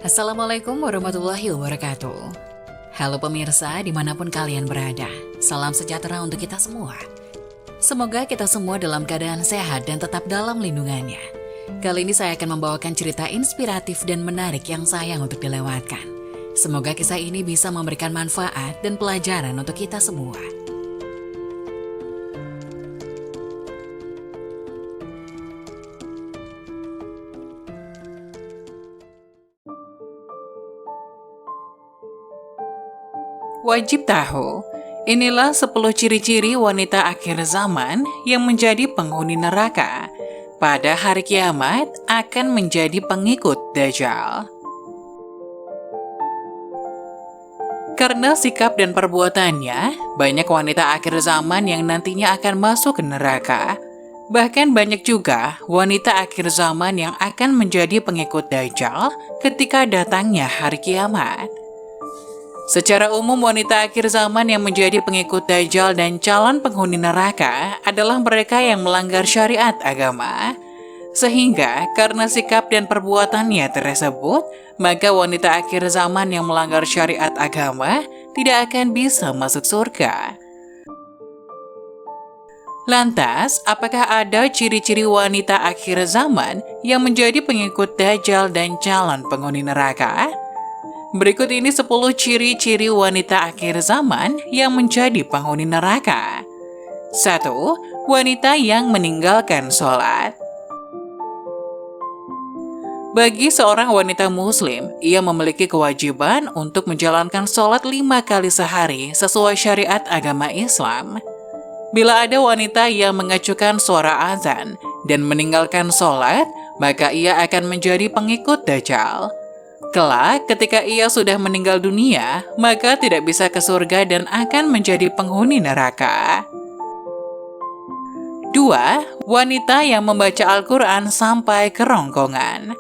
Assalamualaikum warahmatullahi wabarakatuh. Halo pemirsa dimanapun kalian berada, salam sejahtera untuk kita semua. Semoga kita semua dalam keadaan sehat dan tetap dalam lindungannya. Kali ini saya akan membawakan cerita inspiratif dan menarik yang sayang untuk dilewatkan. Semoga kisah ini bisa memberikan manfaat dan pelajaran untuk kita semua. Wajib tahu, inilah 10 ciri-ciri wanita akhir zaman yang menjadi penghuni neraka. Pada hari kiamat akan menjadi pengikut Dajjal. Karena sikap dan perbuatannya, banyak wanita akhir zaman yang nantinya akan masuk ke neraka. Bahkan banyak juga wanita akhir zaman yang akan menjadi pengikut Dajjal ketika datangnya hari kiamat. Secara umum, wanita akhir zaman yang menjadi pengikut Dajjal dan calon penghuni neraka adalah mereka yang melanggar syariat agama. Sehingga karena sikap dan perbuatannya tersebut, maka wanita akhir zaman yang melanggar syariat agama tidak akan bisa masuk surga. Lantas, apakah ada ciri-ciri wanita akhir zaman yang menjadi pengikut Dajjal dan calon penghuni neraka? Berikut ini 10 ciri-ciri wanita akhir zaman yang menjadi penghuni neraka. 1. Wanita yang meninggalkan sholat. Bagi seorang wanita muslim, ia memiliki kewajiban untuk menjalankan sholat 5 kali sehari sesuai syariat agama Islam. Bila ada wanita yang mengacukan suara azan dan meninggalkan sholat, maka ia akan menjadi pengikut Dajjal. Kelak, ketika ia sudah meninggal dunia, maka tidak bisa ke surga dan akan menjadi penghuni neraka. 2. Wanita yang membaca Al-Quran sampai kerongkongan.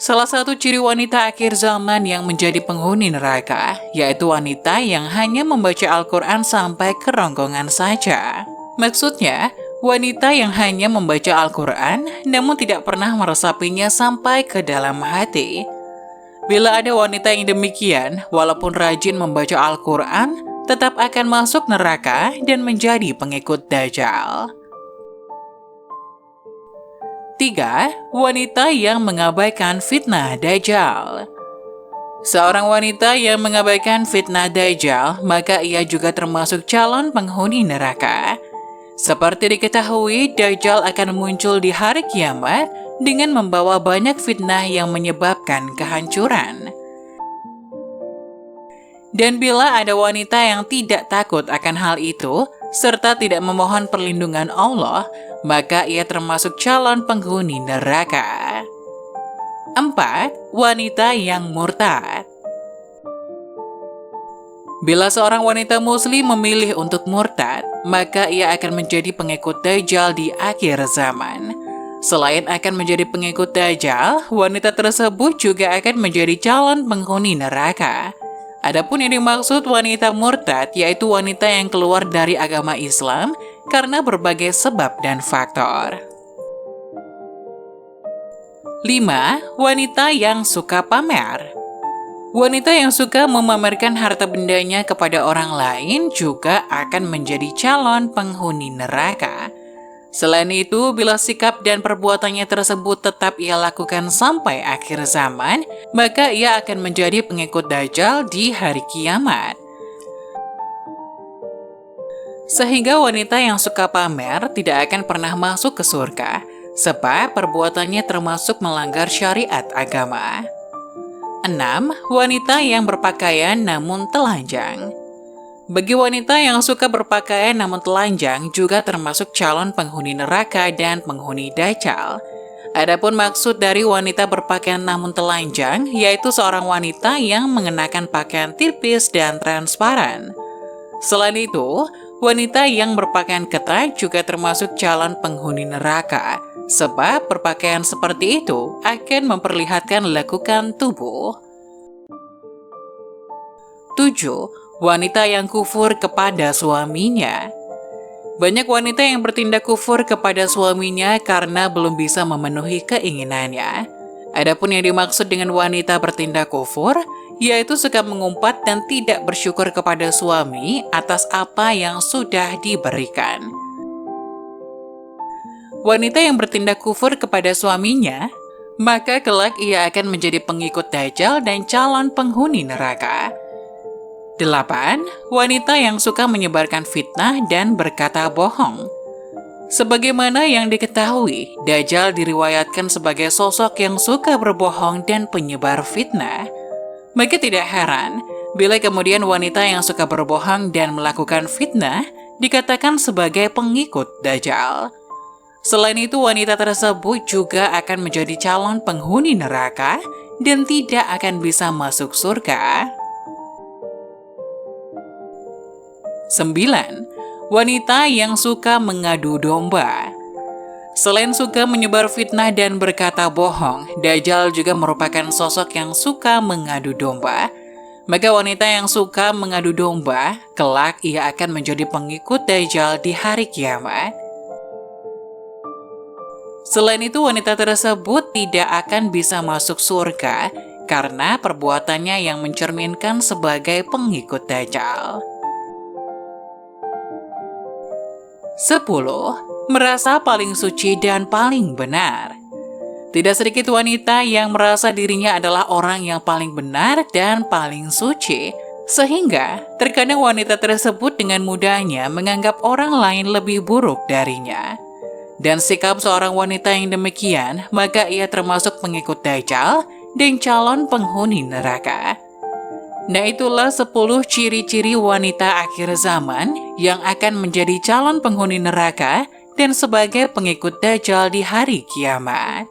Salah satu ciri wanita akhir zaman yang menjadi penghuni neraka, yaitu wanita yang hanya membaca Al-Quran sampai kerongkongan saja. Maksudnya, wanita yang hanya membaca Al-Quran namun tidak pernah meresapinya sampai ke dalam hati. Bila ada wanita yang demikian, walaupun rajin membaca Al-Quran, tetap akan masuk neraka dan menjadi pengikut Dajjal. 3. Wanita yang mengabaikan fitnah Dajjal. Seorang wanita yang mengabaikan fitnah Dajjal, maka ia juga termasuk calon penghuni neraka. Seperti diketahui, Dajjal akan muncul di hari kiamat dengan membawa banyak fitnah yang menyebabkan kehancuran. Dan bila ada wanita yang tidak takut akan hal itu, serta tidak memohon perlindungan Allah, maka ia termasuk calon penghuni neraka. 4. Wanita yang murtad. Bila seorang wanita muslim memilih untuk murtad, maka ia akan menjadi pengikut Dajjal di akhir zaman. Selain akan menjadi pengikut Dajjal, wanita tersebut juga akan menjadi calon penghuni neraka. Adapun yang dimaksud wanita murtad, yaitu wanita yang keluar dari agama Islam karena berbagai sebab dan faktor. 5. Wanita yang suka pamer. Wanita yang suka memamerkan harta bendanya kepada orang lain juga akan menjadi calon penghuni neraka. Selain itu, bila sikap dan perbuatannya tersebut tetap ia lakukan sampai akhir zaman, maka ia akan menjadi pengikut Dajjal di hari kiamat. Sehingga wanita yang suka pamer tidak akan pernah masuk ke surga, sebab perbuatannya termasuk melanggar syariat agama. 6. Wanita yang berpakaian namun telanjang. Bagi wanita yang suka berpakaian namun telanjang juga termasuk calon penghuni neraka dan penghuni Dajjal. Adapun maksud dari wanita berpakaian namun telanjang, yaitu seorang wanita yang mengenakan pakaian tipis dan transparan. Selain itu, wanita yang berpakaian ketat juga termasuk calon penghuni neraka, sebab berpakaian seperti itu akan memperlihatkan lekukan tubuh. 7. Wanita yang kufur kepada suaminya. Banyak wanita yang bertindak kufur kepada suaminya karena belum bisa memenuhi keinginannya. Adapun yang dimaksud dengan wanita bertindak kufur, yaitu suka mengumpat dan tidak bersyukur kepada suami atas apa yang sudah diberikan. Wanita yang bertindak kufur kepada suaminya, maka kelak ia akan menjadi pengikut Dajjal dan calon penghuni neraka. 8. Wanita yang suka menyebarkan fitnah dan berkata bohong. Sebagaimana yang diketahui, Dajjal diriwayatkan sebagai sosok yang suka berbohong dan penyebar fitnah. Maka tidak heran bila kemudian wanita yang suka berbohong dan melakukan fitnah dikatakan sebagai pengikut Dajjal. Selain itu, wanita tersebut juga akan menjadi calon penghuni neraka dan tidak akan bisa masuk surga. 9. Wanita yang suka mengadu domba. Selain suka menyebar fitnah dan berkata bohong, Dajjal juga merupakan sosok yang suka mengadu domba. Maka wanita yang suka mengadu domba, kelak ia akan menjadi pengikut Dajjal di hari kiamat. Selain itu, wanita tersebut tidak akan bisa masuk surga karena perbuatannya yang mencerminkan sebagai pengikut Dajjal. 10. Merasa paling suci dan paling benar. Tidak sedikit wanita yang merasa dirinya adalah orang yang paling benar dan paling suci, sehingga terkadang wanita tersebut dengan mudahnya menganggap orang lain lebih buruk darinya. Dan sikap seorang wanita yang demikian, maka ia termasuk pengikut Dajjal dan calon penghuni neraka. Nah, itulah 10 ciri-ciri wanita akhir zaman yang akan menjadi calon penghuni neraka dan sebagai pengikut Dajjal di hari kiamat.